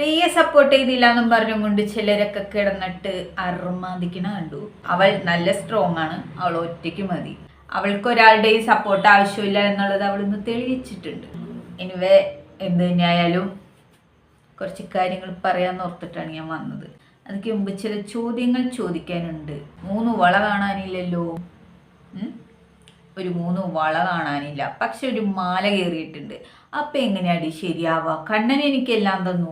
സ്ത്രീയെ സപ്പോർട്ട് ചെയ്തില്ല എന്നും പറഞ്ഞുകൊണ്ട് ചിലരൊക്കെ കിടന്നിട്ട് അറുമാദിക്കണ കണ്ടു. അവൾ നല്ല സ്ട്രോങ് ആണ്, അവൾ ഒറ്റയ്ക്ക് മതി, അവൾക്ക് ഒരാളുടെയും സപ്പോർട്ട് ആവശ്യമില്ല എന്നുള്ളത് അവൾ ഇന്ന് തെളിയിച്ചിട്ടുണ്ട്. എനിവേ എന്ത് തന്നെയായാലും കുറച്ച് കാര്യങ്ങൾ പറയാന്ന് ഓർത്തിട്ടാണ് ഞാൻ വന്നത്. അതിക്ക് മുമ്പ് ചില ചോദ്യങ്ങൾ ചോദിക്കാനുണ്ട്. 3 വള കാണാനില്ലല്ലോ. ഒരു 3 വള കാണാനില്ല, പക്ഷെ ഒരു മാല കയറിയിട്ടുണ്ട്. അപ്പൊ എങ്ങനെയാടി ശരിയാവാ? കണ്ണൻ എനിക്കെല്ലാം തന്നു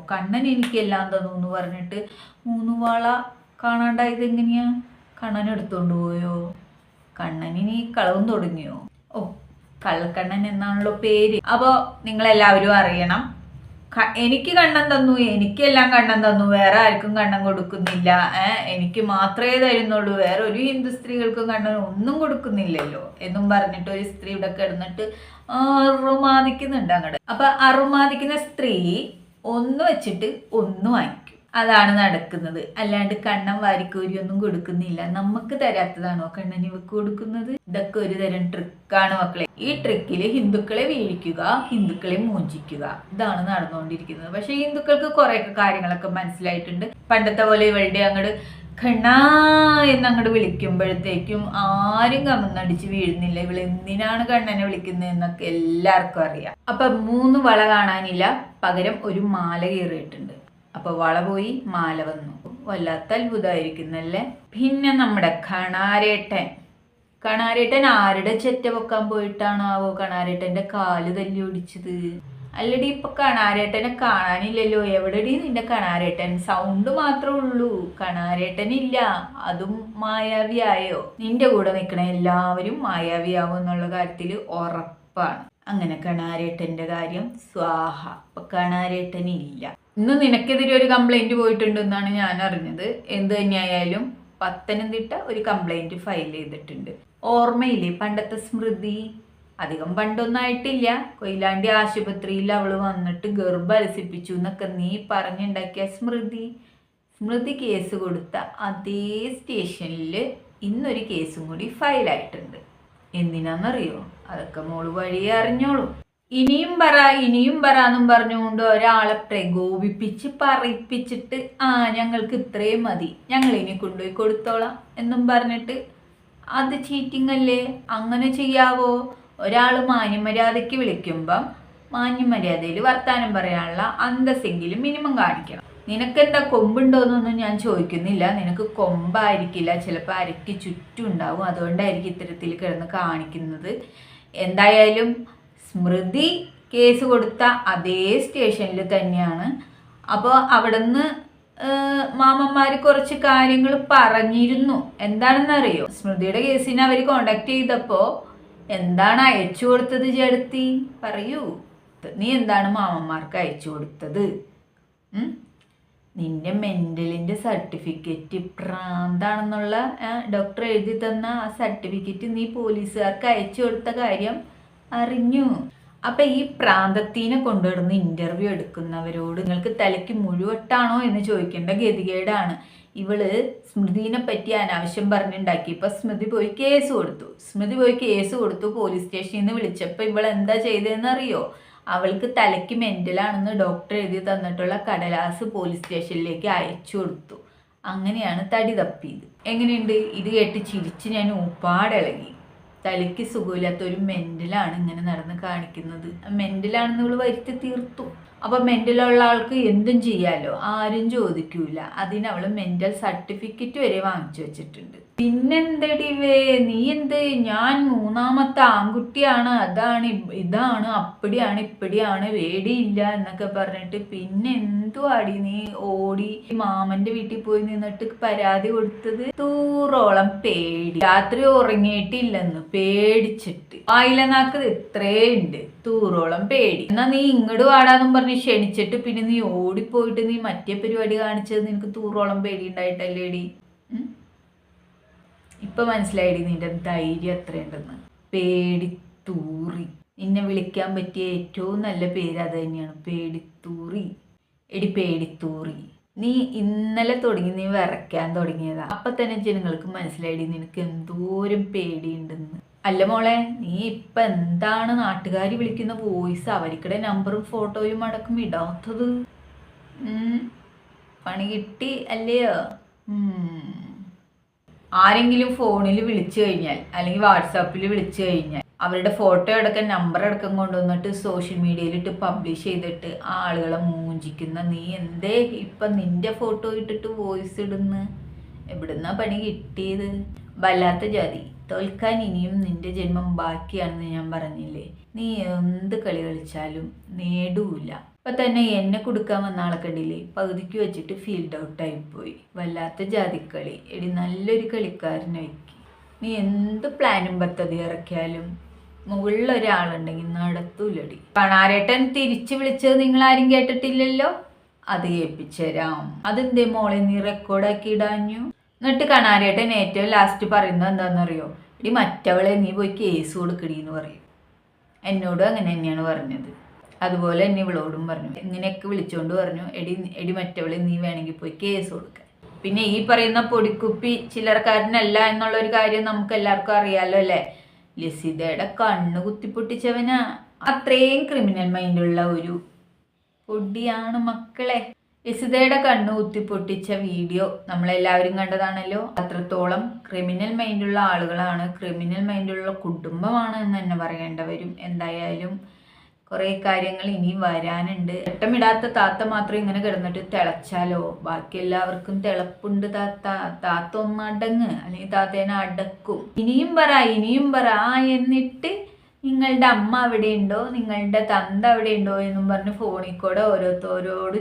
എന്ന് പറഞ്ഞിട്ട് 3 വള കാണാണ്ടായത് എങ്ങനെയാ? കണ്ണൻ എടുത്തോണ്ട് പോയോ? കണ്ണനിനി കളവും തുടങ്ങിയോ? ഓ, കള്ളക്കണ്ണൻ എന്നാണല്ലോ പേര്. അപ്പോൾ നിങ്ങളെല്ലാവരും അറിയണം, എനിക്ക് കണ്ണൻ തന്നു, എനിക്കെല്ലാം കണ്ണൻ തന്നു, വേറെ ആർക്കും കണ്ണൻ കൊടുക്കുന്നില്ല, എനിക്ക് മാത്രമേ തരുന്നുള്ളൂ, വേറെ ഒരു ഹിന്ദു സ്ത്രീകൾക്കും കണ്ണൻ ഒന്നും കൊടുക്കുന്നില്ലല്ലോ എന്നും പറഞ്ഞിട്ട് ഒരു സ്ത്രീ ഇവിടെ കിടന്നിട്ട് അറുമാദിക്കുന്നുണ്ട് അങ്ങോട്ട്. അപ്പൊ അറുമാദിക്കുന്ന സ്ത്രീ ഒന്ന് വെച്ചിട്ട് ഒന്ന് വാങ്ങിക്കും, അതാണ് നടക്കുന്നത്. അല്ലാണ്ട് കണ്ണൻ വാരിക്കോരിയൊന്നും കൊടുക്കുന്നില്ല. നമുക്ക് തരാത്തതാണോ കണ്ണൻ ഇവക്ക് കൊടുക്കുന്നത്? ഇതൊക്കെ ഒരു തരം ട്രിക്കാണ് മക്കളെ. ഈ ട്രിക്കില് ഹിന്ദുക്കളെ വീഴിക്കുക, ഹിന്ദുക്കളെ മോചിക്കുക, ഇതാണ് നടന്നുകൊണ്ടിരിക്കുന്നത്. പക്ഷെ ഹിന്ദുക്കൾക്ക് കുറെയൊക്കെ കാര്യങ്ങളൊക്കെ മനസ്സിലായിട്ടുണ്ട്. പണ്ടത്തെ പോലെ ഇവളുടെ അങ്ങോട്ട് ഖണ്ണാ എന്നങ്ങോട്ട് വിളിക്കുമ്പോഴത്തേക്കും ആരും കമന്നടിച്ച് വീഴുന്നില്ല. ഇവൾ എന്തിനാണ് കണ്ണനെ വിളിക്കുന്നത് എന്നൊക്കെ എല്ലാവർക്കും അറിയാം. അപ്പൊ 3 വള കാണാനില്ല, പകരം ഒരു മാല കയറിയിട്ടുണ്ട്. അപ്പൊ വള പോയി, മാല വന്നു. വല്ലാത്ത അത്ഭുതമായിരിക്കുന്നല്ലേ. പിന്നെ നമ്മുടെ കണാരേട്ടൻ ആരുടെ ചെറ്റ വെക്കാൻ പോയിട്ടാണാവോ കണാരേട്ടന്റെ കാല് തല്ലി ഒടിച്ചത്? അല്ലടി, ഇപ്പൊ കണാരേട്ടനെ കാണാനില്ലല്ലോ. എവിടെടി നിന്റെ കണാരേട്ടൻ? സൗണ്ട് മാത്രമേ ഉള്ളൂ, കണാരേട്ടനില്ല. അതും മായാവിയായോ? നിന്റെ കൂടെ നിൽക്കണ എല്ലാവരും മായാവിയാവും എന്നുള്ള കാര്യത്തിൽ ഉറപ്പാണ്. അങ്ങനെ കണാരേട്ടന്റെ കാര്യം സ്വാഹ. ഇപ്പൊ കണാരേട്ടനില്ല. ഇന്ന് നിനക്കെതിരെ ഒരു കംപ്ലൈന്റ് പോയിട്ടുണ്ടെന്നാണ് ഞാൻ അറിഞ്ഞത്. എന്ത് തന്നെയായാലും പത്തനംതിട്ട ഒരു കംപ്ലൈന്റ് ഫയൽ ചെയ്തിട്ടുണ്ട്. ഓർമ്മയില്ലേ പണ്ടത്തെ സ്മൃതി? അധികം പണ്ടൊന്നായിട്ടില്ല, കൊയിലാണ്ടി ആശുപത്രിയിൽ അവള് വന്നിട്ട് ഗർഭലസിപ്പിച്ചു എന്നൊക്കെ നീ പറഞ്ഞുണ്ടാക്കിയ സ്മൃതി കേസ് കൊടുത്ത അതേ സ്റ്റേഷനിൽ ഇന്നൊരു കേസും കൂടി ഫയലായിട്ടുണ്ട്. എന്തിനാന്നറിയോ? അതൊക്കെ മോള് വഴിയെ അറിഞ്ഞോളൂ. ഇനിയും പറ എന്നും പറഞ്ഞുകൊണ്ട് ഒരാളെ പ്രകോപിപ്പിച്ച് പറയിപ്പിച്ചിട്ട് ഞങ്ങൾക്ക് ഇത്രയും മതി, ഞങ്ങൾ ഇനി കൊണ്ടുപോയി കൊടുത്തോളാം എന്നും പറഞ്ഞിട്ട് അത് ചീറ്റിംഗ് അല്ലേ? അങ്ങനെ ചെയ്യാവോ? ഒരാൾ മാന്യമര്യാദയ്ക്ക് വിളിക്കുമ്പം മാന്യമര്യാദയിൽ വർത്താനം പറയാനുള്ള അന്തസ്സെങ്കിലും മിനിമം കാണിക്കണം. നിനക്കെന്താ കൊമ്പുണ്ടോയെന്നൊന്നും ഞാൻ ചോദിക്കുന്നില്ല. നിനക്ക് കൊമ്പായിരിക്കില്ല, ചിലപ്പോൾ അരയ്ക്ക് ചുറ്റും ഉണ്ടാവും, അതുകൊണ്ടായിരിക്കും ഇത്തരത്തിൽ കിടന്ന് കാണിക്കുന്നത്. എന്തായാലും സ്മൃതി കേസ് കൊടുത്ത അതേ സ്റ്റേഷനിൽ തന്നെയാണ്. അപ്പോൾ അവിടുന്ന് മാമന്മാർ കുറച്ച് കാര്യങ്ങൾ പറഞ്ഞിരുന്നു. എന്താണെന്നറിയോ? സ്മൃതിയുടെ കേസിന് അവർ കോണ്ടാക്ട് ചെയ്തപ്പോൾ എന്താണ് അയച്ചു കൊടുത്തത്? ചേർത്തി പറയൂ, നീ എന്താണ് മാമന്മാർക്ക് അയച്ചു കൊടുത്തത്? നിന്റെ മെൻ്റലിൻ്റെ സർട്ടിഫിക്കറ്റ്, പ്രാന്താണെന്നുള്ള ഡോക്ടർ എഴുതി തന്ന ആ സർട്ടിഫിക്കറ്റ് നീ പോലീസുകാർക്ക് അയച്ചു കൊടുത്ത കാര്യം അറിഞ്ഞു. അപ്പം ഈ പ്രാന്തത്തീനെ കൊണ്ടുവരുന്ന ഇൻ്റർവ്യൂ എടുക്കുന്നവരോട് നിങ്ങൾക്ക് തലയ്ക്ക് മുഴുവട്ടാണോ എന്ന് ചോദിക്കേണ്ട ഗതികേടാണ്. ഇവള് സ്മൃതിനെ പറ്റി അനാവശ്യം പറഞ്ഞുണ്ടാക്കിയപ്പോൾ സ്മൃതി പോയി കേസ് കൊടുത്തു. പോലീസ് സ്റ്റേഷനിൽ നിന്ന് വിളിച്ചപ്പോൾ ഇവൾ എന്താ ചെയ്തതെന്ന് അറിയോ? അവൾക്ക് തലയ്ക്ക് മെൻ്റലാണെന്ന് ഡോക്ടർ എഴുതി തന്നിട്ടുള്ള കടലാസ് പോലീസ് സ്റ്റേഷനിലേക്ക് അയച്ചു കൊടുത്തു. അങ്ങനെയാണ് തടി തപ്പിയത്. എങ്ങനെയുണ്ട്? ഇത് കേട്ട് ചിരിച്ച് ഞാൻ ഊപ്പാടിളകി. തലയ്ക്ക് സുഖമില്ലാത്ത ഒരു മെൻ്റലാണ് ഇങ്ങനെ നടന്ന് കാണിക്കുന്നത്. മെൻ്റലാണെന്ന് ഇവള് വരുത്തി തീർത്തു. അപ്പൊ മെൻ്റലുള്ള ആൾക്ക് എന്തും ചെയ്യാലോ, ആരും ചോദിക്കൂല. അതിനവള് മെൻ്റൽ സർട്ടിഫിക്കറ്റ് വരെ വാങ്ങിച്ചു വെച്ചിട്ടുണ്ട്. പിന്നെന്തടിവേ നീ എന്ത്? ഞാൻ 3ാമത്തെ ആൺകുട്ടിയാണ്, അതാണ് ഇതാണ്, അപ്പടിയാണ് ഇപ്പടിയാണ്, വേടിയില്ല എന്നൊക്കെ പറഞ്ഞിട്ട് പിന്നെ എന്തുവാടി നീ ഓടി മാമന്റെ വീട്ടിൽ പോയി നിന്നിട്ട് പരാതി കൊടുത്തത്? തൂറോളം പേടി. രാത്രി ഉറങ്ങിയിട്ടില്ലെന്ന് പേടിച്ചിട്ട്. വായിലനാക്ക് ഇത്രേ ഉണ്ട്, തൂറോളം പേടി. എന്നാ നീ ഇങ്ങോട്ട് വാടാന്നും പറഞ്ഞ് ക്ഷണിച്ചിട്ട് പിന്നെ നീ ഓടിപ്പോയിട്ട് നീ മറ്റേ പരിപാടി കാണിച്ചത് നിനക്ക് തൂറോളം പേടി ഉണ്ടായിട്ടല്ലേടി? ഇപ്പൊ മനസ്സിലായിടി നിന്റെ ധൈര്യം എത്രയുണ്ടെന്ന്. പേടിത്തൂറി. നിന്നെ വിളിക്കാൻ പറ്റിയ ഏറ്റവും നല്ല പേര് അത് തന്നെയാണ്, പേടിത്തൂറി. എടി പേടിത്തൂറി, നീ ഇന്നലെ തുടങ്ങി നീ വിറയ്ക്കാൻ തുടങ്ങിയതാ. അപ്പൊ തന്നെ ജനങ്ങൾക്ക് മനസ്സിലായിടി നിനക്ക് എന്തോരം പേടിയുണ്ടെന്ന്. അല്ല മോളെ, നീ ഇപ്പൊ എന്താണ് നാട്ടുകാർ വിളിക്കുന്ന വോയിസ്, അവർക്കിടെ നമ്പറും ഫോട്ടോയും അടക്കം ഇടാത്തത്? പണി കിട്ടി അല്ലയോ? ആരെങ്കിലും ഫോണിൽ വിളിച്ചു കഴിഞ്ഞാൽ അല്ലെങ്കിൽ വാട്സാപ്പിൽ വിളിച്ചു കഴിഞ്ഞാൽ അവരുടെ ഫോട്ടോ അടക്കം നമ്പർ അടക്കം കൊണ്ടുവന്നിട്ട് സോഷ്യൽ മീഡിയയിലിട്ട് പബ്ലിഷ് ചെയ്തിട്ട് ആളുകളെ മൂഞ്ചിക്കുന്ന നീ എന്തേ ഇപ്പം നിന്റെ ഫോട്ടോ ഇട്ടിട്ട് വോയിസ് ഇടുന്ന്? എവിടുന്നാ പണി കിട്ടിയത്? വല്ലാത്ത ജാതി. തോൽക്കാൻ ഇനിയും നിന്റെ ജന്മം ബാക്കിയാണെന്ന് ഞാൻ പറഞ്ഞില്ലേ? നീ എന്ത് കളി കളിച്ചാലും നേടൂല. ഇപ്പം തന്നെ എന്നെ കൊടുക്കാൻ വന്ന ആളെ കണ്ടില്ലേ? പകുതിക്ക് വെച്ചിട്ട് ഫീൽഡ് ഔട്ടായിപ്പോയി. വല്ലാത്ത ജാതിക്കളി. എടി നല്ലൊരു കളിക്കാരനായിക്ക്. നീ എന്ത് പ്ലാനും പദ്ധതി ഇറക്കിയാലും മുകളിലൊരാളുണ്ടെങ്കിൽ നടത്തൂലടി. കണാരേട്ടൻ തിരിച്ചു വിളിച്ചത് നിങ്ങൾ ആരും കേട്ടിട്ടില്ലല്ലോ? അത് കേൾപ്പിച്ചുതരാം. അതെന്തേ മോളെ നീ റെക്കോർഡാക്കി ഇടാഞ്ഞു? എന്നിട്ട് കണാരേട്ടൻ ഏറ്റവും ലാസ്റ്റ് പറയുന്നത് എന്താണെന്നറിയോ? എടി മറ്റവളെ നീ പോയി കേസ് കൊടുക്കടി എന്ന് പറയും. എന്നോടും അങ്ങനെ തന്നെയാണ് പറഞ്ഞത്. അതുപോലെ തന്നെ ഇവളോടും പറഞ്ഞു. ഇങ്ങനെയൊക്കെ വിളിച്ചുകൊണ്ട് പറഞ്ഞു, എടി മറ്റവളെ നീ വേണമെങ്കിൽ പോയി കേസ് കൊടുക്കാൻ. പിന്നെ ഈ പറയുന്ന പൊടിക്കുപ്പി ചില്ലറക്കാരനല്ല എന്നുള്ളൊരു കാര്യം നമുക്ക് എല്ലാവർക്കും അറിയാലോ അല്ലേ? ലസിതയുടെ കണ്ണ് കുത്തിപ്പൊട്ടിച്ചവനാ. അത്രയും ക്രിമിനൽ മൈൻഡുള്ള ഒരു പൊടിയാണ് മക്കളെ. ലസിതയുടെ കണ്ണ് കുത്തിപ്പൊട്ടിച്ച വീഡിയോ നമ്മളെല്ലാവരും കണ്ടതാണല്ലോ. അത്രത്തോളം ക്രിമിനൽ മൈൻഡുള്ള ആളുകളാണ്, ക്രിമിനൽ മൈൻഡുള്ള കുടുംബമാണ് എന്ന് തന്നെ പറയേണ്ടി വരും. എന്തായാലും കുറേ കാര്യങ്ങൾ ഇനിയും വരാനുണ്ട്. ചട്ടമിടാത്ത താത്ത മാത്രം ഇങ്ങനെ കിടന്നിട്ട് തിളച്ചാലോ? ബാക്കി എല്ലാവർക്കും തിളപ്പുണ്ട് താത്ത. താത്ത ഒന്നടങ്ങ്, അല്ലെങ്കിൽ താത്തേനെ അടക്കും. ഇനിയും പറ എന്നിട്ട് നിങ്ങളുടെ അമ്മ അവിടെ ഉണ്ടോ, നിങ്ങളുടെ തന്ത അവിടെ ഉണ്ടോ എന്നും പറഞ്ഞ് ഫോണിൽ കൂടെ ഓരോരുത്തരോട്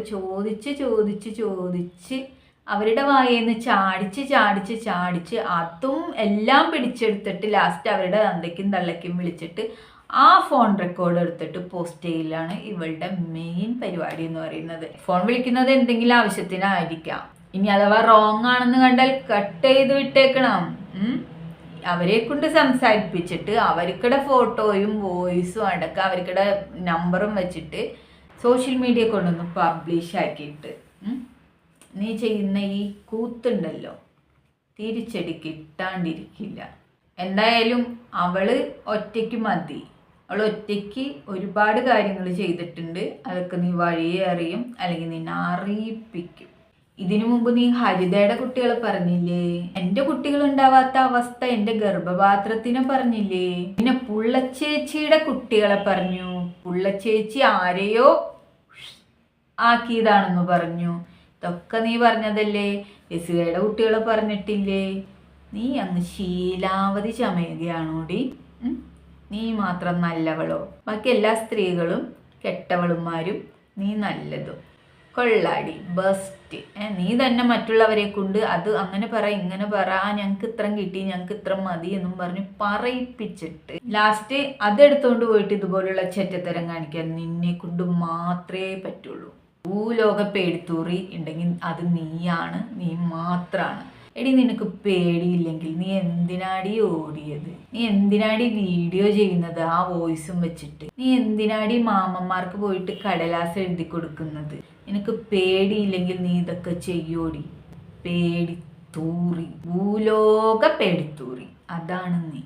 ചോദിച്ച് അവരുടെ വായേന്ന് ചാടിച്ച് അതും എല്ലാം പിടിച്ചെടുത്തിട്ട് ലാസ്റ്റ് അവരുടെ തന്തയ്ക്കും തള്ളയ്ക്കും വിളിച്ചിട്ട് ആ ഫോൺ റെക്കോർഡ് എടുത്തിട്ട് പോസ്റ്റ് ചെയ്യലാണ് ഇവളുടെ മെയിൻ പരിപാടി എന്ന് പറയുന്നത്. ഫോൺ വിളിക്കുന്നത് എന്തെങ്കിലും ആവശ്യത്തിനായിരിക്കാം. ഇനി അഥവാ റോങ് ആണെന്ന് കണ്ടാൽ കട്ട് ചെയ്ത് വിട്ടേക്കണം. അവരെ കൊണ്ട് സംസാരിപ്പിച്ചിട്ട് അവർക്കിടെ ഫോട്ടോയും വോയിസും അടക്കം അവർക്കിടെ നമ്പറും വെച്ചിട്ട് സോഷ്യൽ മീഡിയ കൊണ്ടൊന്ന് പബ്ലിഷ് ആക്കിയിട്ട് നീ ചെയ്യുന്ന ഈ കൂത്തുണ്ടല്ലോ തിരിച്ചടി കിട്ടാണ്ടിരിക്കില്ല. എന്തായാലും അവള് ഒറ്റയ്ക്ക് മതി. അവൾ ഒറ്റയ്ക്ക് ഒരുപാട് കാര്യങ്ങൾ ചെയ്തിട്ടുണ്ട്. അതൊക്കെ നീ വഴിയെ അറിയും, അല്ലെങ്കിൽ നിന്നെ അറിയിപ്പിക്കും. ഇതിനു മുമ്പ് നീ ഹരിതയുടെ കുട്ടികളെ പറഞ്ഞില്ലേ? എൻ്റെ കുട്ടികൾ ഉണ്ടാവാത്ത അവസ്ഥ എൻ്റെ ഗർഭപാത്രത്തിനെ പറഞ്ഞില്ലേ? പിന്നെ പുള്ളച്ചേച്ചിയുടെ കുട്ടികളെ പറഞ്ഞു. പുള്ളച്ചേച്ചി ആരെയോ ആക്കിയതാണെന്ന് പറഞ്ഞു. ഇതൊക്കെ നീ പറഞ്ഞതല്ലേ? ലസിതയുടെ കുട്ടികളെ പറഞ്ഞിട്ടില്ലേ? നീ അങ്ങ് ശീലാവധി ചമയുകയാണോടി? നീ മാത്രം നല്ലവളോ? ബാക്കി എല്ലാ സ്ത്രീകളും കെട്ടവളുമാരും, നീ നല്ലതും. കൊള്ളാടി, ബെസ്റ്റ്. നീ തന്നെ മറ്റുള്ളവരെ കൊണ്ട് അത് അങ്ങനെ പറ ഇങ്ങനെ പറ, ഞങ്ങൾക്ക് ഇത്രം കിട്ടി, ഞങ്ങൾക്ക് ഇത്രം മതി എന്നും പറഞ്ഞ് പറയിപ്പിച്ചിട്ട് ലാസ്റ്റ് അതെടുത്തോണ്ട് പോയിട്ട് ഇതുപോലുള്ള ചെറ്റത്തരം കാണിക്കാൻ നിന്നെ കൊണ്ട് മാത്രമേ പറ്റുള്ളൂ. ഭൂലോക പേടിത്തൂറി ഉണ്ടെങ്കിൽ അത് നീയാണ്, നീ മാത്രമാണ്. എടി നിനക്ക് പേടിയില്ലെങ്കിൽ നീ എന്തിനാടി ഓടിയത്? നീ എന്തിനാടി വീഡിയോ ചെയ്യുന്നത് ആ വോയിസും വെച്ചിട്ട്? നീ എന്തിനാടി മാമന്മാർക്ക് പോയിട്ട് കടലാസ് എഴുതി കൊടുക്കുന്നത്? നിനക്ക് പേടിയില്ലെങ്കിൽ നീ ഇതൊക്കെ ചെയ്യോടി. പേടിത്തൂറി, ഭൂലോക പേടിത്തൂറി, അതാണ് നീ.